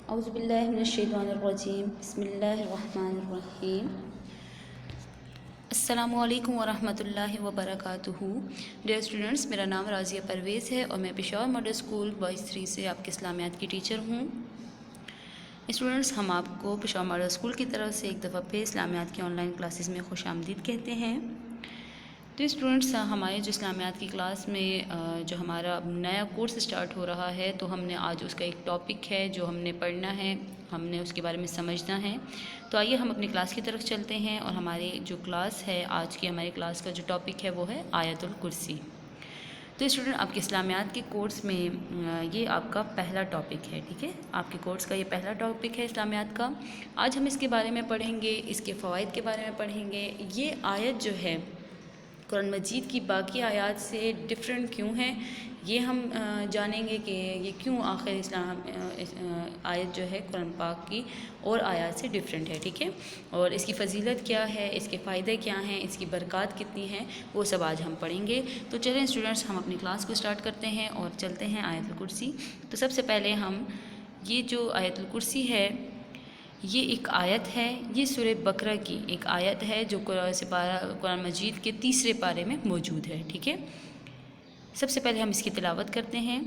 اعوذ باللہ من الشیطان الرجیم، بسم اللہ الرحمن الرحیم۔ السلام علیکم ورحمۃ اللہ وبرکاتہ۔ ڈیئر اسٹوڈنٹس، میرا نام راضیہ پرویز ہے اور میں پشاور ماڈل اسکول بوائز 3 سے آپ کے اسلامیات کی ٹیچر ہوں۔ اسٹوڈنٹس، ہم آپ کو پشاور ماڈل اسکول کی طرف سے ایک دفعہ پھر اسلامیات کی آن لائن کلاسز میں خوش آمدید کہتے ہیں۔ تو اسٹوڈنٹس، ہمارے جو اسلامیات کی کلاس میں جو ہمارا نیا کورس اسٹارٹ ہو رہا ہے، تو ہم نے آج اس کا ایک ٹاپک ہے جو ہم نے پڑھنا ہے، ہم نے اس کے بارے میں سمجھنا ہے۔ تو آئیے ہم اپنی کلاس کی طرف چلتے ہیں، اور ہماری جو کلاس ہے آج کی، ہماری کلاس کا جو ٹاپک ہے وہ ہے آیت الکرسی۔ تو اسٹوڈنٹ، آپ کے اسلامیات کے کورس میں یہ آپ کا پہلا ٹاپک ہے، ٹھیک ہے؟ آپ کے کورس کا یہ پہلا ٹاپک ہے اسلامیات کا۔ آج ہم اس کے بارے میں پڑھیں گے، اس کے فوائد کے بارے میں پڑھیں گے۔ یہ آیت جو ہے قرآن مجید کی باقی آیات سے ڈفرینٹ کیوں ہے، یہ ہم جانیں گے کہ یہ کیوں آخر آیت جو ہے قرآن پاک کی اور آیات سے ڈفرینٹ ہے، ٹھیک ہے؟ اور اس کی فضیلت کیا ہے، اس کے فائدے کیا ہیں، اس کی برکات کتنی ہیں، وہ سب آج ہم پڑھیں گے۔ تو چلیں اسٹوڈنٹس، ہم اپنی کلاس کو اسٹارٹ کرتے ہیں اور چلتے ہیں آیت الکرسی۔ تو سب سے پہلے ہم یہ جو آیت الکرسی ہے، یہ ایک آیت ہے، یہ سورہ بقرہ کی ایک آیت ہے جو قرآن مجید کے تیسرے پارے میں موجود ہے، ٹھیک ہے؟ سب سے پہلے ہم اس کی تلاوت کرتے ہیں۔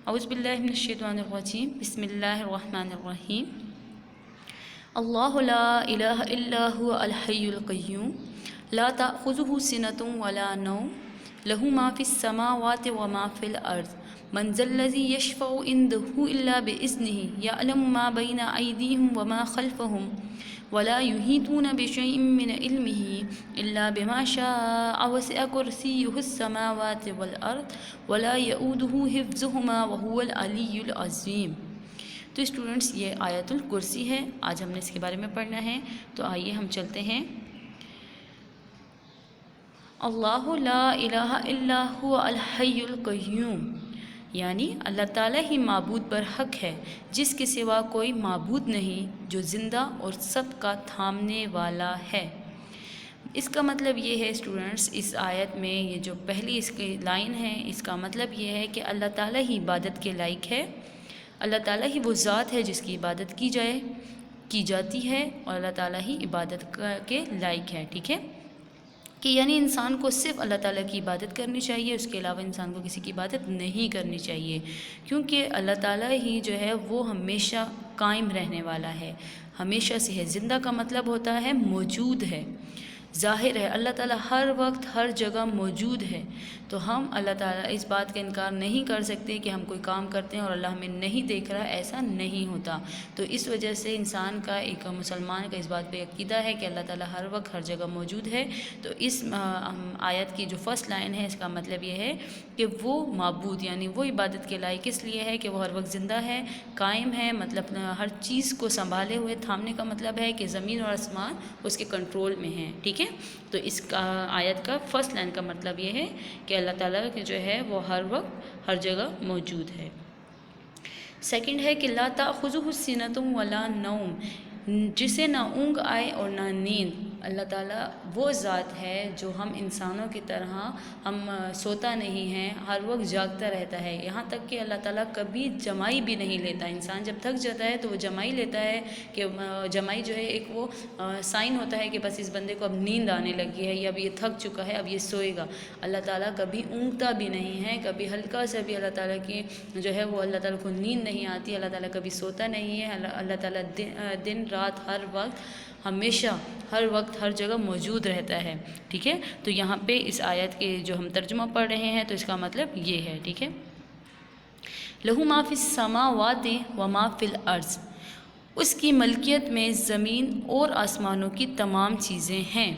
اعوذ باللہ من الشیطان الرجیم، بسم اللہ الرحمن الرحیم۔ اللہ لا الہ الا هو الحی القیوم لا تأخذہ سنۃ ولا نوم لہ ما فی السماوات وما فی الارض من ذا الذی یشفع عنده الا بإذنہ یعلم ما بین ایدیہم وما خلفہم ولا یحیطون بشیء من علمہ الا بما شاء وسع کرسیہ السماوات والارض ولا یؤودہ حفظہما وہو العلی العظیم۔ تو اسٹوڈنٹس، یہ آیت الکرسی ہے، آج ہم نے اس کے بارے میں پڑھنا ہے۔ تو آئیے ہم چلتے ہیں۔ اللہ لا الہ الا هو الحی القیوم، یعنی اللہ تعالیٰ ہی معبود پر حق ہے، جس کے سوا کوئی معبود نہیں، جو زندہ اور سب کا تھامنے والا ہے۔ اس کا مطلب یہ ہے اسٹوڈنٹس، اس آیت میں یہ جو پہلی اس کی لائن ہے، اس کا مطلب یہ ہے کہ اللہ تعالیٰ ہی عبادت کے لائق ہے، اللہ تعالیٰ ہی وہ ذات ہے جس کی عبادت کی جاتی ہے، اور اللہ تعالیٰ ہی عبادت کے لائق ہے، ٹھیک ہے؟ کہ یعنی انسان کو صرف اللہ تعالیٰ کی عبادت کرنی چاہیے، اس کے علاوہ انسان کو کسی کی عبادت نہیں کرنی چاہیے، کیونکہ اللہ تعالیٰ ہی جو ہے وہ ہمیشہ قائم رہنے والا ہے، ہمیشہ سے ہے۔ زندہ کا مطلب ہوتا ہے موجود ہے، ظاہر ہے، اللہ تعالیٰ ہر وقت ہر جگہ موجود ہے۔ تو ہم اللہ تعالیٰ اس بات کا انکار نہیں کر سکتے کہ ہم کوئی کام کرتے ہیں اور اللہ ہمیں نہیں دیکھ رہا، ایسا نہیں ہوتا۔ تو اس وجہ سے انسان کا، ایک مسلمان کا اس بات پہ عقیدہ ہے کہ اللہ تعالیٰ ہر وقت ہر جگہ موجود ہے۔ تو اس آیت کی جو فرسٹ لائن ہے، اس کا مطلب یہ ہے کہ وہ معبود، یعنی وہ عبادت کے لائق اس لیے ہے کہ وہ ہر وقت زندہ ہے، قائم ہے، مطلب ہر چیز کو سنبھالے ہوئے، تھامنے کا مطلب ہے کہ زمین اور آسمان اس کے کنٹرول میں ہیں، ٹھیک ہے؟ تو اس کا آیت کا فرسٹ لائن کا مطلب یہ ہے کہ اللہ تعالیٰ کے جو ہے وہ ہر وقت ہر جگہ موجود ہے۔ سیکنڈ ہے کہ لا تأخذہ سنۃ ولا نوم، جسے نہ اونگ آئے اور نہ نیند۔ اللہ تعالیٰ وہ ذات ہے جو ہم انسانوں کی طرح ہم سوتا نہیں ہے، ہر وقت جاگتا رہتا ہے، یہاں تک کہ اللہ تعالیٰ کبھی جمائی بھی نہیں لیتا۔ انسان جب تھک جاتا ہے تو وہ جمائی لیتا ہے، کہ جمائی جو ہے ایک وہ سائن ہوتا ہے کہ بس اس بندے کو اب نیند آنے لگی ہے، یا اب یہ تھک چکا ہے، اب یہ سوئے گا۔ اللہ تعالیٰ کبھی اونگتا بھی نہیں ہے، کبھی ہلکا سا بھی اللہ تعالیٰ کی جو ہے وہ اللہ تعالیٰ کو نیند نہیں آتی، اللہ تعالیٰ کبھی سوتا نہیں ہے۔ اللہ تعالیٰ دن رات ہر وقت، ہمیشہ، ہر وقت ہر جگہ موجود رہتا ہے، ٹھیک ہے؟ تو یہاں پہ اس آیت کے جو ہم ترجمہ پڑھ رہے ہیں، تو اس کا مطلب یہ ہے، ٹھیک ہے؟ لہو ما فی السماوات وما فی الارض، اس کی ملکیت میں زمین اور آسمانوں کی تمام چیزیں ہیں۔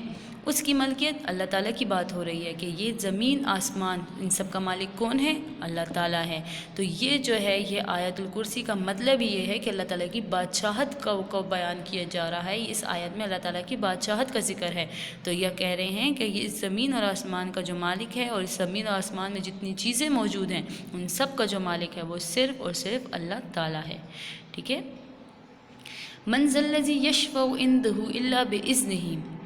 اس کی ملکیت، اللہ تعالیٰ کی بات ہو رہی ہے کہ یہ زمین آسمان، ان سب کا مالک کون ہے؟ اللہ تعالیٰ ہے۔ تو یہ جو ہے، یہ آیت الکرسی کا مطلب یہ ہے کہ اللہ تعالیٰ کی بادشاہت کو بیان کیا جا رہا ہے۔ اس آیت میں اللہ تعالیٰ کی بادشاہت کا ذکر ہے۔ تو یہ کہہ رہے ہیں کہ یہ زمین اور آسمان کا جو مالک ہے، اور اس زمین اور آسمان میں جتنی چیزیں موجود ہیں، ان سب کا جو مالک ہے وہ صرف اور صرف اللہ تعالیٰ ہے، ٹھیک ہے؟ من ذا الذی یشفع عندہ الا باذنہ،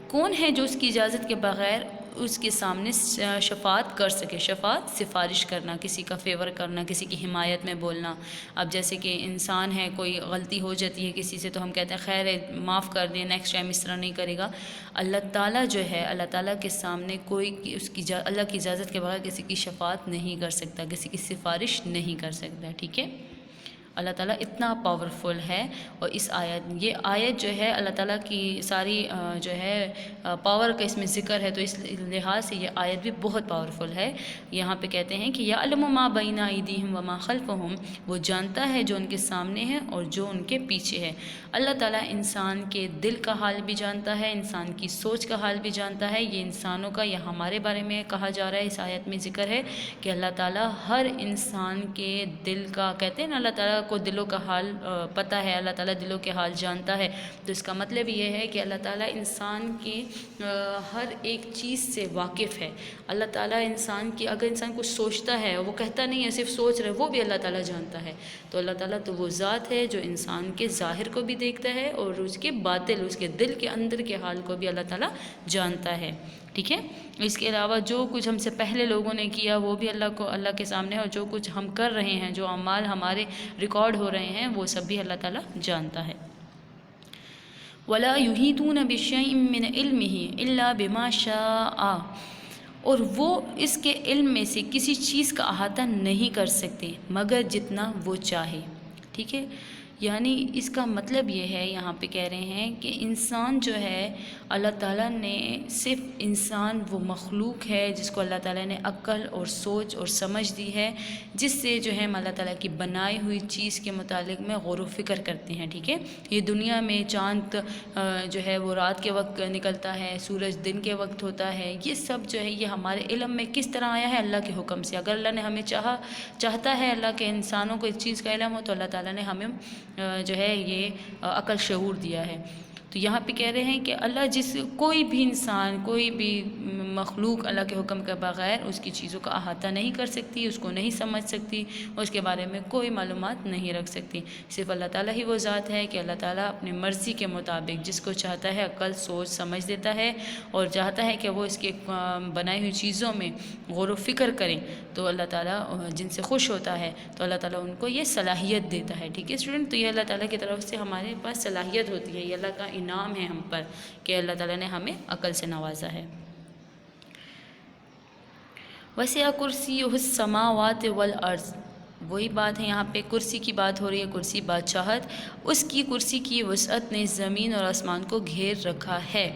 کون ہے جو اس کی اجازت کے بغیر اس کے سامنے شفاعت کر سکے۔ شفاعت سفارش کرنا، کسی کا فیور کرنا، کسی کی حمایت میں بولنا۔ اب جیسے کہ انسان ہے، کوئی غلطی ہو جاتی ہے کسی سے تو ہم کہتے ہیں خیر ہے معاف کر دیں، نیکسٹ ٹائم اس طرح نہیں کرے گا۔ اللہ تعالیٰ جو ہے، اللہ تعالیٰ کے سامنے کوئی اللہ کی اجازت کے بغیر کسی کی شفاعت نہیں کر سکتا، کسی کی سفارش نہیں کر سکتا، ٹھیک ہے۔ اللہ تعالیٰ اتنا پاورفل ہے، اور اس یہ آیت جو ہے اللہ تعالیٰ کی ساری جو ہے پاور کا اس میں ذکر ہے، تو اس لحاظ سے یہ آیت بھی بہت پاورفل ہے۔ یہاں پہ کہتے ہیں کہ یعلم ما بین ایدیہم وما خلفہم، وہ جانتا ہے جو ان کے سامنے ہے اور جو ان کے پیچھے ہے۔ اللہ تعالیٰ انسان کے دل کا حال بھی جانتا ہے، انسان کی سوچ کا حال بھی جانتا ہے۔ یہ انسانوں کا یا ہمارے بارے میں کہا جا رہا ہے، اس آیت میں ذکر ہے کہ اللہ تعالیٰ ہر انسان کے دل کا، کہتے ہیں نا اللہ تعالیٰ کو دلوں کا حال پتہ ہے، اللہ تعالیٰ دلوں کے حال جانتا ہے، تو اس کا مطلب یہ ہے کہ اللہ تعالیٰ انسان کی ہر ایک چیز سے واقف ہے۔ اللہ تعالیٰ انسان کی، اگر انسان کچھ سوچتا ہے، وہ کہتا نہیں ہے صرف سوچ رہے، وہ بھی اللہ تعالیٰ جانتا ہے۔ تو اللہ تعالیٰ تو وہ ذات ہے جو انسان کے ظاہر کو بھی دیکھتا ہے اور اس کے باطن، اس کے دل کے اندر کے حال کو بھی اللہ تعالیٰ جانتا ہے، ٹھیک ہے۔ اس کے علاوہ جو کچھ ہم سے پہلے لوگوں نے کیا وہ بھی اللہ کے سامنے ہے، اور جو کچھ ہم کر رہے ہیں، جو اعمال ہمارے ریکارڈ ہو رہے ہیں، وہ سب بھی اللہ تعالیٰ جانتا ہے۔ وَلَا يُحِيطُونَ بِشَيْءٍ مِّنْ عِلْمِهِ إِلَّا بِمَا شَاءَ، اور وہ اس کے علم میں سے کسی چیز کا احاطہ نہیں کر سکتے مگر جتنا وہ چاہے، ٹھیک ہے۔ یعنی اس کا مطلب یہ ہے، یہاں پہ کہہ رہے ہیں کہ انسان جو ہے، اللہ تعالیٰ نے صرف انسان وہ مخلوق ہے جس کو اللہ تعالیٰ نے عقل اور سوچ اور سمجھ دی ہے، جس سے جو ہے ہم اللہ تعالیٰ کی بنائی ہوئی چیز کے متعلق میں غور و فکر کرتے ہیں، ٹھیک ہے۔ یہ دنیا میں چاند جو ہے وہ رات کے وقت نکلتا ہے، سورج دن کے وقت ہوتا ہے، یہ سب جو ہے یہ ہمارے علم میں کس طرح آیا ہے؟ اللہ کے حکم سے۔ اگر اللہ نے ہمیں چاہتا ہے اللہ کے انسانوں کو اس چیز کا علم ہو، تو اللہ تعالیٰ نے ہمیں جو ہے یہ عقل شعور دیا ہے۔ تو یہاں پہ کہہ رہے ہیں کہ اللہ کوئی بھی انسان، کوئی بھی مخلوق اللہ کے حکم کے بغیر اس کی چیزوں کا احاطہ نہیں کر سکتی، اس کو نہیں سمجھ سکتی، اور اس کے بارے میں کوئی معلومات نہیں رکھ سکتی۔ صرف اللہ تعالیٰ ہی وہ ذات ہے کہ اللہ تعالیٰ اپنی مرضی کے مطابق جس کو چاہتا ہے عقل سوچ سمجھ دیتا ہے، اور چاہتا ہے کہ وہ اس کے بنائی ہوئی چیزوں میں غور و فکر کریں، تو اللہ تعالیٰ جن سے خوش ہوتا ہے تو اللہ تعالیٰ ان کو یہ صلاحیت دیتا ہے، ٹھیک ہے اسٹوڈنٹ۔ تو یہ اللہ تعالیٰ کی طرف سے ہمارے پاس صلاحیت ہوتی ہے، یہ اللہ کا انعام ہے ہم پر کہ اللہ تعالیٰ نے ہمیں عقل سے نوازا ہے۔ وسع کرسیہ السماوات والارض، وہی بات ہے، یہاں پہ کرسی کی بات ہو رہی ہے، کرسی بادشاہت، اس کی کرسی کی وسعت نے زمین اور آسمان کو گھیر رکھا ہے۔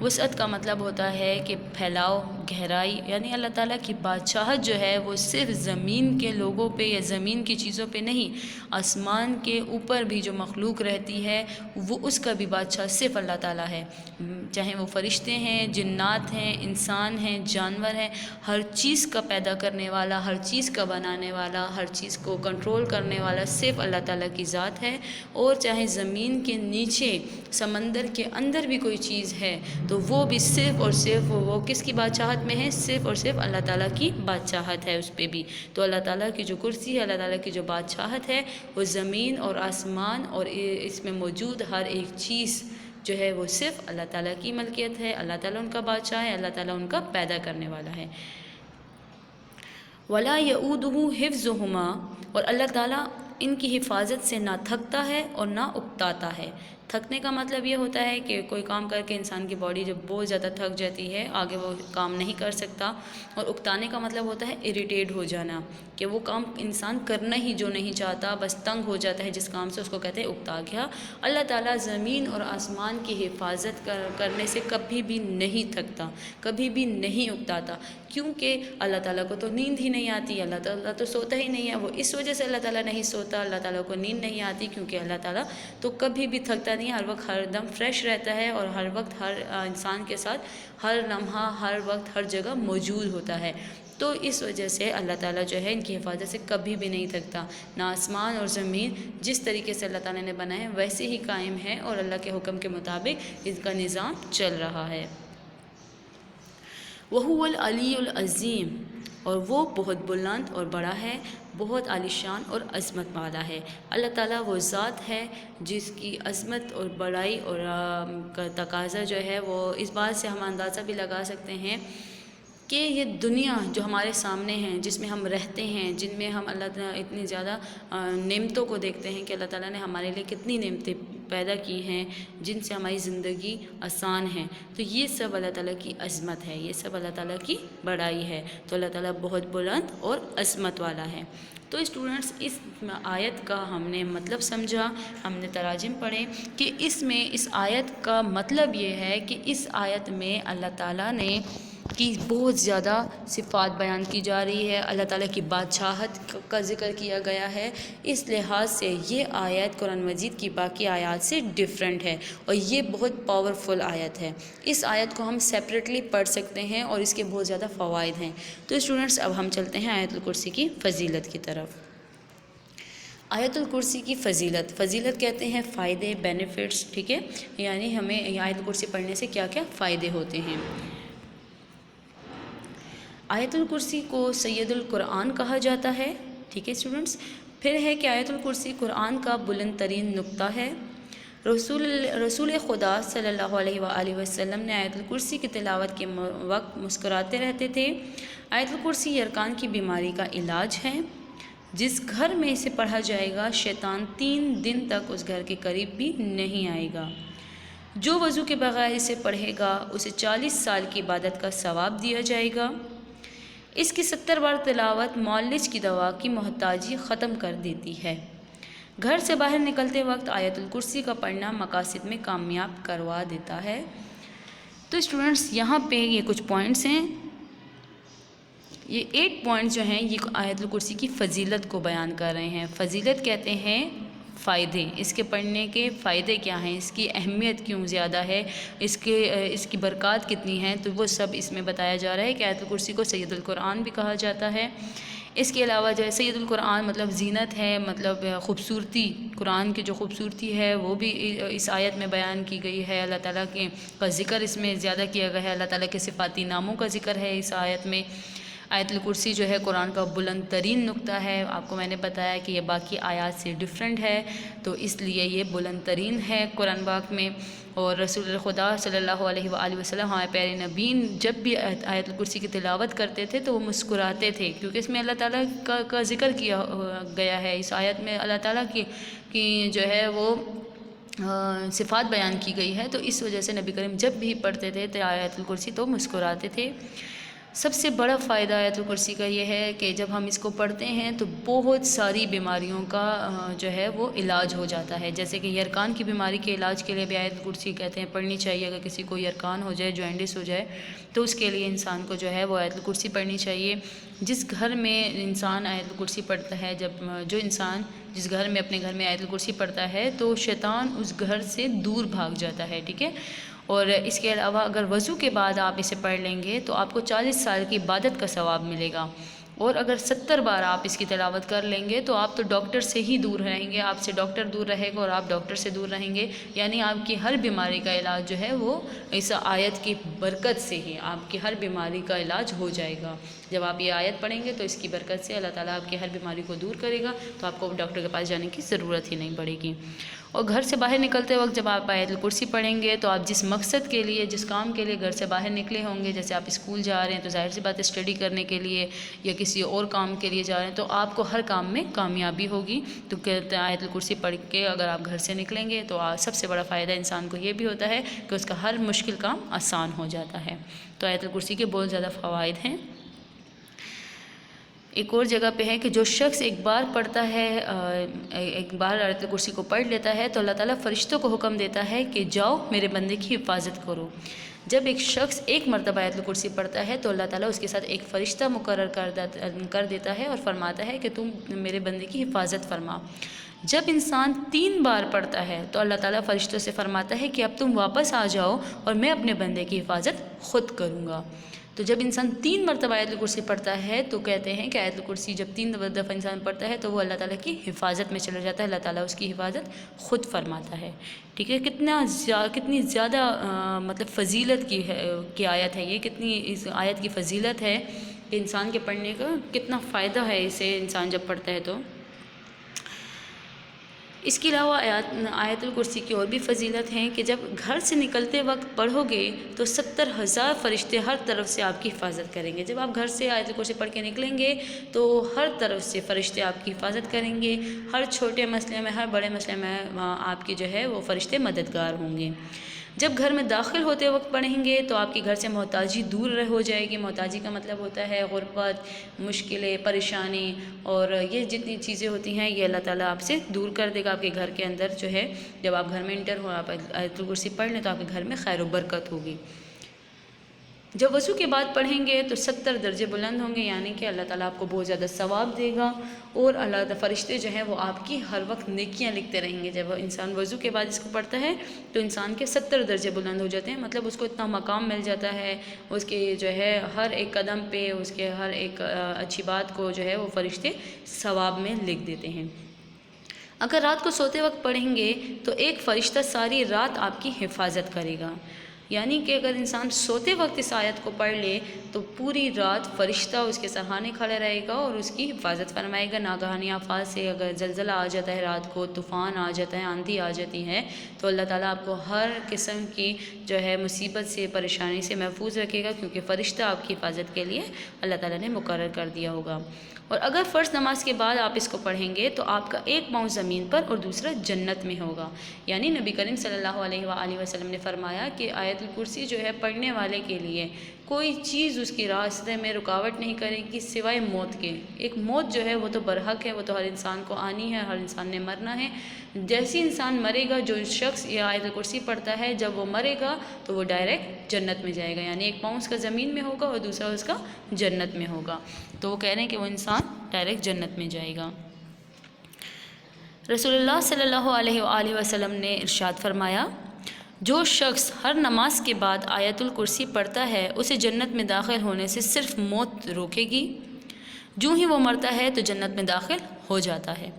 وسعت کا مطلب ہوتا ہے کہ پھیلاؤ، گہرائی، یعنی اللہ تعالیٰ کی بادشاہت جو ہے وہ صرف زمین کے لوگوں پہ یا زمین کی چیزوں پہ نہیں، آسمان کے اوپر بھی جو مخلوق رہتی ہے وہ اس کا بھی بادشاہ صرف اللہ تعالیٰ ہے، چاہے وہ فرشتے ہیں، جنات ہیں، انسان ہیں، جانور ہیں، ہر چیز کا پیدا کرنے والا، ہر چیز کا بنانے والا، ہر چیز کو کنٹرول کرنے والا صرف اللہ تعالیٰ کی ذات ہے۔ اور چاہے زمین کے نیچے، سمندر کے اندر بھی کوئی چیز ہے تو وہ بھی صرف اور صرف وہ کس کی بادشاہت میں ہے؟ صرف اور صرف اللہ تعالیٰ کی بادشاہت ہے اس پہ بھی۔ تو اللہ تعالیٰ کی جو کرسی ہے، اللہ تعالیٰ کی جو بادشاہت ہے، وہ زمین اور آسمان اور اس میں موجود ہر ایک چیز جو ہے وہ صرف اللہ تعالیٰ کی ملکیت ہے، اللہ تعالیٰ ان کا بادشاہ ہے، اللہ تعالیٰ ان کا پیدا کرنے والا ہے۔ وَلَا يَؤُودُهُ حِفْظُهُمَا، اور اللہ تعالیٰ ان کی حفاظت سے نہ تھکتا ہے اور نہ اکتاتا ہے۔ تھکنے کا مطلب یہ ہوتا ہے کہ کوئی کام کر کے انسان کی باڈی جب بہت زیادہ تھک جاتی ہے، آگے وہ کام نہیں کر سکتا، اور اکتانے کا مطلب ہوتا ہے اریٹیٹ ہو جانا، کہ وہ کام انسان کرنا ہی جو نہیں چاہتا، بس تنگ ہو جاتا ہے جس کام سے، اس کو کہتے ہیں اکتا گیا۔ اللہ تعالیٰ زمین اور آسمان کی حفاظت کرنے سے کبھی بھی نہیں تھکتا، کبھی بھی نہیں اکتاتا، کیونکہ اللہ تعالیٰ کو تو نیند ہی نہیں آتی، اللہ تعالیٰ تو سوتا ہی نہیں ہے، وہ اس وجہ سے اللہ تعالیٰ نہیں سوتا، اللہ تعالیٰ کو نیند نہیں آتی، کیونکہ اللہ تعالیٰ تو کبھی بھی تھکتا نہیں، ہر وقت ہر دم فریش رہتا ہے، اور ہر وقت ہر انسان کے ساتھ ہر لمحہ ہر وقت ہر جگہ موجود ہوتا ہے۔ تو اس وجہ سے اللہ تعالیٰ جو ہے ان کی حفاظت سے کبھی بھی نہیں تھکتا، نہ آسمان اور زمین جس طریقے سے اللہ تعالیٰ نے بنائے ہیں ویسے ہی قائم ہے، اور اللہ کے حکم کے مطابق اس کا نظام چل رہا ہے۔ وَهُوَ الْعَلِيُّ الْعَظِيمُ، اور وہ بہت بلند اور بڑا ہے، بہت عالیشان اور عظمت والا ہے۔ اللہ تعالیٰ وہ ذات ہے جس کی عظمت اور بڑائی اور کا تقاضا جو ہے وہ اس بات سے ہم اندازہ بھی لگا سکتے ہیں کہ یہ دنیا جو ہمارے سامنے ہیں، جس میں ہم رہتے ہیں، جن میں ہم اللہ تعالیٰ اتنی زیادہ نعمتوں کو دیکھتے ہیں کہ اللہ تعالیٰ نے ہمارے لیے کتنی نعمتیں پیدا کی ہیں جن سے ہماری زندگی آسان ہے، تو یہ سب اللہ تعالیٰ کی عظمت ہے، یہ سب اللہ تعالیٰ کی بڑائی ہے۔ تو اللہ تعالیٰ بہت بلند اور عظمت والا ہے۔ تو اسٹوڈنٹس، اس آیت کا ہم نے مطلب سمجھا، ہم نے تراجم پڑھے کہ اس آیت کا مطلب یہ ہے کہ اس آیت میں اللہ تعالیٰ نے کی بہت زیادہ صفات بیان کی جا رہی ہے، اللہ تعالیٰ کی بادشاہت کا ذکر کیا گیا ہے۔ اس لحاظ سے یہ آیت قرآن مجید کی باقی آیات سے ڈیفرنٹ ہے اور یہ بہت پاورفل آیت ہے۔ اس آیت کو ہم سیپریٹلی پڑھ سکتے ہیں اور اس کے بہت زیادہ فوائد ہیں۔ تو اسٹوڈنٹس، اب ہم چلتے ہیں آیت الکرسی کی فضیلت کی طرف۔ آیت الکرسی کی فضیلت کہتے ہیں فائدے، بینیفٹس، ٹھیک ہے، یعنی ہمیں آیت الکرسی پڑھنے سے کیا کیا فائدے ہوتے ہیں۔ آیت الکرسی کو سید القرآن کہا جاتا ہے، ٹھیک ہے اسٹوڈنٹس۔ پھر ہے کہ آیت الکرسی قرآن کا بلند ترین نقطہ ہے۔ رسول خدا صلی اللہ علیہ وآلہ وسلم نے آیت الکرسی کی تلاوت کے وقت مسکراتے رہتے تھے۔ آیت الکرسی ارکان کی بیماری کا علاج ہے۔ جس گھر میں اسے پڑھا جائے گا، شیطان 3 دن تک اس گھر کے قریب بھی نہیں آئے گا۔ جو وضو کے بغیر اسے پڑھے گا، اسے 40 سال کی عبادت کا ثواب دیا جائے گا۔ اس کی 70 بار تلاوت معالج کی دوا کی محتاجی ختم کر دیتی ہے۔ گھر سے باہر نکلتے وقت آیت الکرسی کا پڑھنا مقاصد میں کامیاب کروا دیتا ہے۔ تو اسٹوڈنٹس، یہاں پہ یہ کچھ پوائنٹس ہیں، یہ 8 پوائنٹس جو ہیں یہ آیت الکرسی کی فضیلت کو بیان کر رہے ہیں۔ فضیلت کہتے ہیں فائدے، اس کے پڑھنے کے فائدے کیا ہیں، اس کی اہمیت کیوں زیادہ ہے، اس کی برکات کتنی ہیں، تو وہ سب اس میں بتایا جا رہا ہے کہ آیت الکرسی کو سید القرآن بھی کہا جاتا ہے۔ اس کے علاوہ جو ہے سید القرآن مطلب زینت ہے، مطلب خوبصورتی، قرآن کی جو خوبصورتی ہے وہ بھی اس آیت میں بیان کی گئی ہے۔ اللہ تعالیٰ کا ذکر اس میں زیادہ کیا گیا ہے، اللہ تعالیٰ کے صفاتی ناموں کا ذکر ہے اس آیت میں۔ آیت الکرسی جو ہے قرآن کا بلند ترین نقطہ ہے۔ آپ کو میں نے بتایا کہ یہ باقی آیات سے ڈیفرنٹ ہے، تو اس لیے یہ بلند ترین ہے قرآن پاک میں۔ اور رسول خدا صلی اللہ علیہ وآلہ وسلم، ہمارے پیارے نبی، جب بھی آیت الکرسی کی تلاوت کرتے تھے تو وہ مسکراتے تھے، کیونکہ اس میں اللہ تعالیٰ کا ذکر کیا گیا ہے۔ اس آیت میں اللہ تعالیٰ کی جو ہے وہ صفات بیان کی گئی ہے، تو اس وجہ سے نبی کریم جب بھی پڑھتے تھے تو آیت الکرسی تو مسکراتے تھے۔ سب سے بڑا فائدہ آیت الکرسی کا یہ ہے کہ جب ہم اس کو پڑھتے ہیں تو بہت ساری بیماریوں کا جو ہے وہ علاج ہو جاتا ہے۔ جیسے کہ یرکان کی بیماری کے علاج کے لیے بھی آیت الکرسی کہتے ہیں پڑھنی چاہیے۔ اگر کسی کو یرکان ہو جائے، جوائنٹس ہو جائے، تو اس کے لیے انسان کو جو ہے وہ آیت الکرسی پڑھنی چاہیے۔ جس گھر میں انسان آیت الکرسی پڑھتا ہے، جو انسان جس گھر میں اپنے گھر میں آیت الکرسی پڑھتا ہے تو شیطان اس گھر سے دور بھاگ جاتا ہے، ٹھیک ہے۔ اور اس کے علاوہ اگر وضو کے بعد آپ اسے پڑھ لیں گے تو آپ کو 40 سال کی عبادت کا ثواب ملے گا، اور اگر 70 بار آپ اس کی تلاوت کر لیں گے تو آپ تو ڈاکٹر سے ہی دور رہیں گے، آپ سے ڈاکٹر دور رہے گا اور آپ ڈاکٹر سے دور رہیں گے، یعنی آپ کی ہر بیماری کا علاج جو ہے وہ اس آیت کی برکت سے ہی آپ کی ہر بیماری کا علاج ہو جائے گا۔ جب آپ یہ آیت پڑھیں گے تو اس کی برکت سے اللہ تعالیٰ آپ کی ہر بیماری کو دور کرے گا، تو آپ کو ڈاکٹر کے پاس جانے کی ضرورت ہی نہیں پڑے گی۔ اور گھر سے باہر نکلتے وقت جب آپ آیت الکرسی پڑھیں گے تو آپ جس مقصد کے لیے، جس کام کے لیے گھر سے باہر نکلے ہوں گے، جیسے آپ اسکول جا رہے ہیں تو ظاہر سی بات ہے اسٹڈی کرنے کے لیے یا کسی اور کام کے لیے جا رہے ہیں، تو آپ کو ہر کام میں کامیابی ہوگی۔ تو کہتے ہیں آیت الکرسی پڑھ کے اگر آپ گھر سے نکلیں گے تو سب سے بڑا فائدہ انسان کو یہ بھی ہوتا ہے کہ اس کا ہر مشکل کام آسان ہو جاتا ہے۔ تو آیت الکرسی کے بہت زیادہ فوائد ہیں۔ ایک اور جگہ پہ ہے کہ جو شخص ایک بار پڑھتا ہے، ایک بار آیت الکرسی کو پڑھ لیتا ہے تو اللہ تعالیٰ فرشتوں کو حکم دیتا ہے کہ جاؤ میرے بندے کی حفاظت کرو۔ جب ایک شخص ایک مرتبہ آیت الکرسی پڑھتا ہے تو اللہ تعالیٰ اس کے ساتھ ایک فرشتہ مقرر کر دیتا ہے اور فرماتا ہے کہ تم میرے بندے کی حفاظت فرما۔ جب انسان 3 بار پڑھتا ہے تو اللہ تعالیٰ فرشتوں سے فرماتا ہے کہ اب تم واپس آ جاؤ اور میں اپنے بندے کی حفاظت خود کروں گا۔ تو جب انسان 3 مرتبہ آیت الکرسی پڑھتا ہے تو کہتے ہیں کہ آیت الکرسی جب 3 دفعہ انسان پڑھتا ہے تو وہ اللہ تعالیٰ کی حفاظت میں چلا جاتا ہے، اللہ تعالیٰ اس کی حفاظت خود فرماتا ہے، ٹھیک ہے۔ کتنی زیادہ مطلب فضیلت کی آیت ہے یہ، کتنی اس آیت کی فضیلت ہے کہ انسان کے پڑھنے کا کتنا فائدہ ہے اسے انسان جب پڑھتا ہے تو۔ اس کے علاوہ آیت الکرسی کی اور بھی فضیلت ہیں کہ جب گھر سے نکلتے وقت پڑھو گے تو 70,000 فرشتے ہر طرف سے آپ کی حفاظت کریں گے۔ جب آپ گھر سے آیت الکرسی پڑھ کے نکلیں گے تو ہر طرف سے فرشتے آپ کی حفاظت کریں گے، ہر چھوٹے مسئلے میں، ہر بڑے مسئلے میں آپ کی جو ہے وہ فرشتے مددگار ہوں گے۔ جب گھر میں داخل ہوتے وقت پڑھیں گے تو آپ کے گھر سے محتاجی دور ہو جائے گی۔ محتاجی کا مطلب ہوتا ہے غربت، مشکلیں، پریشانی، اور یہ جتنی چیزیں ہوتی ہیں یہ اللہ تعالیٰ آپ سے دور کر دے گا۔ آپ کے گھر کے اندر جو ہے جب آپ گھر میں انٹر ہو، آپ آیت الکرسی پڑھ لیں تو آپ کے گھر میں خیر و برکت ہوگی۔ جب وضو کے بعد پڑھیں گے تو 70 درجے بلند ہوں گے، یعنی کہ اللہ تعالیٰ آپ کو بہت زیادہ ثواب دے گا، اور اللہ فرشتے جو ہیں وہ آپ کی ہر وقت نیکیاں لکھتے رہیں گے۔ جب انسان وضو کے بعد اس کو پڑھتا ہے تو انسان کے 70 درجے بلند ہو جاتے ہیں، مطلب اس کو اتنا مقام مل جاتا ہے، اس کے جو ہے ہر ایک قدم پہ، اس کے ہر ایک اچھی بات کو جو ہے وہ فرشتے ثواب میں لکھ دیتے ہیں۔ اگر رات کو سوتے وقت پڑھیں گے تو ایک فرشتہ ساری رات آپ کی حفاظت کرے گا، یعنی کہ اگر انسان سوتے وقت اس آیت کو پڑھ لے تو پوری رات فرشتہ اس کے سرحانے کھڑا رہے گا اور اس کی حفاظت فرمائے گا۔ ناگہانی آفات سے اگر زلزلہ آ جاتا ہے، رات کو طوفان آ جاتا ہے، آندھی آ جاتی ہے، تو اللہ تعالیٰ آپ کو ہر قسم کی جو ہے مصیبت سے، پریشانی سے محفوظ رکھے گا، کیونکہ فرشتہ آپ کی حفاظت کے لیے اللہ تعالیٰ نے مقرر کر دیا ہوگا۔ اور اگر فرض نماز کے بعد آپ اس کو پڑھیں گے تو آپ کا ایک پاؤں زمین پر اور دوسرا جنت میں ہوگا، یعنی نبی کریم صلی اللہ علیہ وآلہ وسلم نے فرمایا کہ آیت الکرسی جو ہے پڑھنے والے کے لیے کوئی چیز اس کی راستے میں رکاوٹ نہیں کرے گی سوائے موت کے۔ ایک موت جو ہے وہ تو برحق ہے، وہ تو ہر انسان کو آنی ہے، ہر انسان نے مرنا ہے۔ جیسی انسان مرے گا، جو شخص یہ آیت الکرسی پڑھتا ہے جب وہ مرے گا تو وہ ڈائریکٹ جنت میں جائے گا، یعنی ایک پاؤں اس کا زمین میں ہوگا اور دوسرا اس کا جنت میں ہوگا، تو وہ کہہ رہے ہیں کہ وہ انسان ڈائریکٹ جنت میں جائے گا۔ رسول اللہ صلی اللہ علیہ وآلہ وسلم نے ارشاد فرمایا، جو شخص ہر نماز کے بعد آیت الکرسی پڑھتا ہے اسے جنت میں داخل ہونے سے صرف موت روکے گی، جو ہی وہ مرتا ہے تو جنت میں داخل ہو جاتا ہے۔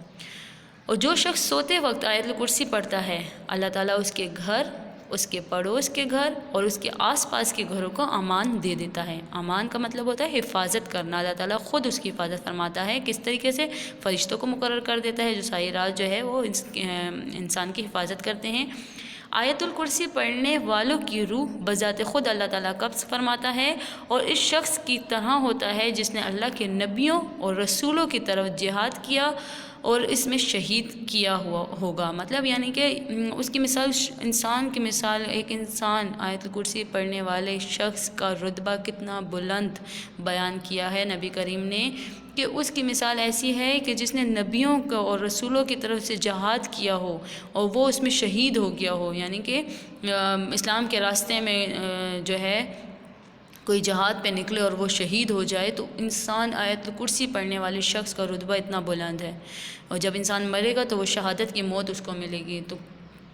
اور جو شخص سوتے وقت آیت الکرسی پڑھتا ہے اللہ تعالیٰ اس کے گھر، اس کے پڑوس کے گھر اور اس کے آس پاس کے گھروں کو امان دے دیتا ہے۔ امان کا مطلب ہوتا ہے حفاظت کرنا، اللہ تعالیٰ خود اس کی حفاظت فرماتا ہے۔ کس طریقے سے؟ فرشتوں کو مقرر کر دیتا ہے جو ساری رات جو ہے وہ انسان کی حفاظت کرتے ہیں۔ آیت الکرسی پڑھنے والوں کی روح بذات خود اللہ تعالیٰ قبض فرماتا ہے، اور اس شخص کی طرح ہوتا ہے جس نے اللہ کے نبیوں اور رسولوں کی طرف جہاد کیا اور اس میں شہید کیا ہوا ہوگا۔ مطلب یعنی کہ اس کی مثال، انسان کی مثال، ایک انسان آیت الکرسی پڑھنے والے شخص کا رتبہ کتنا بلند بیان کیا ہے نبی کریم نے، کہ اس کی مثال ایسی ہے کہ جس نے نبیوں کو اور رسولوں کی طرف سے جہاد کیا ہو اور وہ اس میں شہید ہو گیا ہو، یعنی کہ اسلام کے راستے میں جو ہے کوئی جہاد پہ نکلے اور وہ شہید ہو جائے، تو انسان آیت الکرسی پڑھنے والے شخص کا رتبہ اتنا بلند ہے، اور جب انسان مرے گا تو وہ شہادت کی موت اس کو ملے گی۔ تو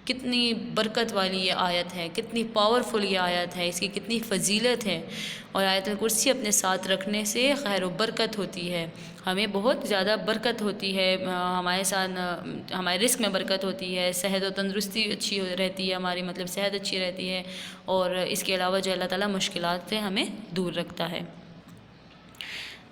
کتنی برکت والی یہ آیت ہے، کتنی پاورفل یہ آیت ہے، اس کی کتنی فضیلت ہے، اور آیت الکرسی اپنے ساتھ رکھنے سے خیر و برکت ہوتی ہے، ہمیں بہت زیادہ برکت ہوتی ہے، ہمارے ساتھ ہمارے رزق میں برکت ہوتی ہے، صحت و تندرستی اچھی رہتی ہے، ہماری مطلب صحت اچھی رہتی ہے، اور اس کے علاوہ جو اللہ تعالیٰ مشکلات سے ہمیں دور رکھتا ہے۔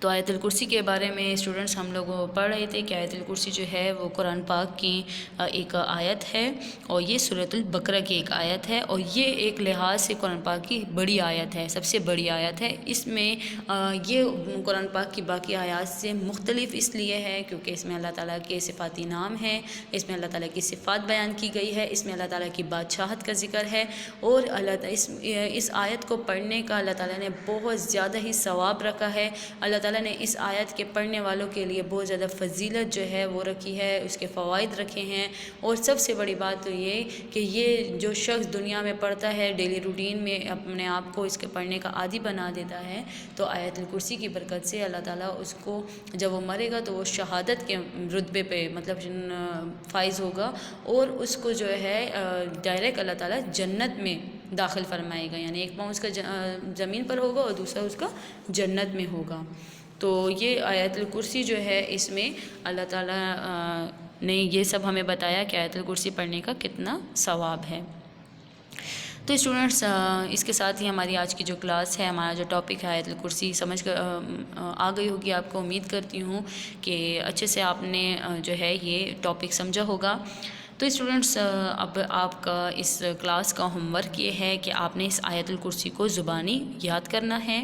تو آیت الکرسی کے بارے میں اسٹوڈنٹس ہم لوگ پڑھ رہے تھے کہ آیت الکرسی جو ہے وہ قرآن پاک کی ایک آیت ہے، اور یہ سورۃ البقرہ کی ایک آیت ہے، اور یہ ایک لحاظ سے قرآن پاک کی بڑی آیت ہے، سب سے بڑی آیت ہے۔ اس میں یہ قرآن پاک کی باقی آیات سے مختلف اس لیے ہے کیونکہ اس میں اللہ تعالیٰ کے صفاتی نام ہیں، اس میں اللہ تعالیٰ کی صفات بیان کی گئی ہے، اس میں اللہ تعالیٰ کی بادشاہت کا ذکر ہے، اور اس آیت کو پڑھنے کا اللہ تعالیٰ نے بہت زیادہ ہی ثواب رکھا ہے۔ اللہ تعالیٰ نے اس آیت کے پڑھنے والوں کے لیے بہت زیادہ فضیلت جو ہے وہ رکھی ہے، اس کے فوائد رکھے ہیں، اور سب سے بڑی بات تو یہ کہ یہ جو شخص دنیا میں پڑھتا ہے، ڈیلی روٹین میں اپنے آپ کو اس کے پڑھنے کا عادی بنا دیتا ہے، تو آیت الکرسی کی برکت سے اللہ تعالیٰ اس کو جب وہ مرے گا تو وہ شہادت کے رتبے پہ مطلب فائز ہوگا، اور اس کو جو ہے ڈائریکٹ اللہ تعالیٰ جنت میں داخل فرمائے گا، یعنی ایک پاؤں اس کا زمین پر ہوگا اور دوسرا اس کا جنت میں ہوگا۔ تو یہ آیت الکرسی جو ہے اس میں اللہ تعالیٰ نے یہ سب ہمیں بتایا کہ آیت الکرسی پڑھنے کا کتنا ثواب ہے۔ تو اسٹوڈنٹس اس کے ساتھ ہی ہماری آج کی جو کلاس ہے، ہمارا جو ٹاپک ہے آیت الکرسی، سمجھ کر آ گئی ہوگی آپ کو. امید کرتی ہوں کہ اچھے سے آپ نے جو ہے یہ ٹاپک سمجھا ہوگا. تو اسٹوڈنٹس اب آپ کا اس کلاس کا ہوم ورک یہ ہے کہ آپ نے اس آیت الکرسی کو زبانی یاد کرنا ہے.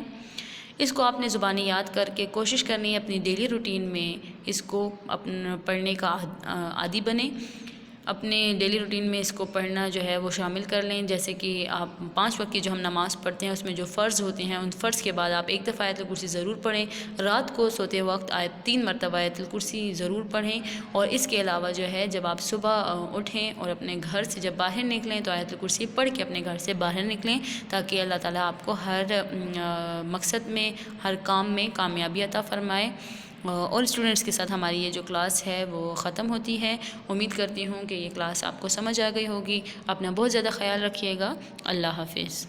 اس کو آپ نے زبانی یاد کر کے کوشش کرنی ہے اپنی ڈیلی روٹین میں اس کو اپنا پڑھنے کا عادی بنیں. اپنے ڈیلی روٹین میں اس کو پڑھنا جو ہے وہ شامل کر لیں. جیسے کہ آپ 5 وقت کی جو ہم نماز پڑھتے ہیں اس میں جو فرض ہوتے ہیں، ان فرض کے بعد آپ ایک دفعہ آیت الکرسی ضرور پڑھیں. رات کو سوتے وقت 3 مرتبہ آیت الکرسی ضرور پڑھیں. اور اس کے علاوہ جو ہے جب آپ صبح اٹھیں اور اپنے گھر سے جب باہر نکلیں تو آیت الکرسی پڑھ کے اپنے گھر سے باہر نکلیں، تاکہ اللہ تعالیٰ آپ کو ہر مقصد میں، ہر کام میں کامیابی عطا فرمائے. اور اسٹوڈنٹس کے ساتھ ہماری یہ جو کلاس ہے وہ ختم ہوتی ہے. امید کرتی ہوں کہ یہ کلاس آپ کو سمجھ آ گئی ہوگی. اپنا بہت زیادہ خیال رکھیے گا. اللہ حافظ.